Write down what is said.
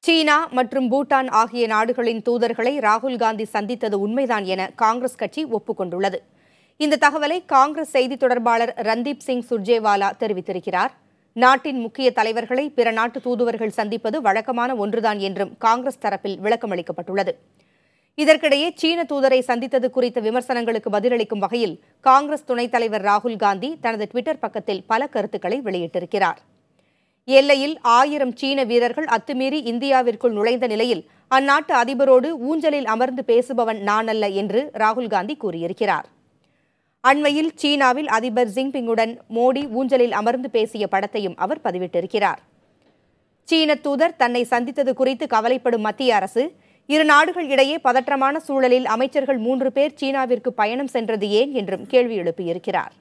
சீனா மற்றும் பூட்டான் ஆகிய நாடுகளின் தூதர்களை ராகுல் காந்தி சந்தித்தது உண்மைதான் என காங்கிரஸ் கட்சி ஒப்புக்கொண்டுள்ளது. இந்த தகவலை காங்கிரஸ் செய்தி தொடர்பாளர் ரந்தீப் சிங் சுர்ஜேவாலா தெரிவித்திருக்கிறார். நாட்டின் முக்கிய தலைவர்களை பிற நாட்டு தூதுவர்கள் சந்திப்பது வழக்கமான ஒன்றுதான் என்றும் காங்கிரஸ் தரப்பில் விளக்கமளிக்கப்பட்டுள்ளது. இதற்கிடையே சீன தூதரை சந்தித்தது குறித்த விமர்சனங்களுக்கு பதிலளிக்கும் வகையில் காங்கிரஸ் துணைத் தலைவர் ராகுல் காந்தி தனது ட்விட்டர் பக்கத்தில் பல கருத்துக்களை வெளியிட்டிருக்கிறார். எல்லையில் 1000 சீன வீரர்கள் அத்துமீறி இந்தியாவிற்குள் நுழைந்த நிலையில் அந்நாட்டு அதிபரோடு ஊஞ்சலில் அமர்ந்து பேசுபவன் நான் அல்ல என்று ராகுல் காந்தி கூறியிருக்கிறார். அண்மையில் சீனாவில் அதிபர் ஜின்பிங்குடன் மோடி ஊஞ்சலில் அமர்ந்து பேசிய படத்தையும் அவர் பதிவிட்டிருக்கிறார். சீன தூதர் தன்னை சந்தித்தது குறித்து கவலைப்படும் மத்திய அரசு இரு நாடுகள் இடையே பதற்றமான சூழலில் அமைச்சர்கள் 3 பேர் சீனாவிற்கு பயணம் சென்றது ஏன் என்றும் கேள்வி எழுப்பியிருக்கிறார்.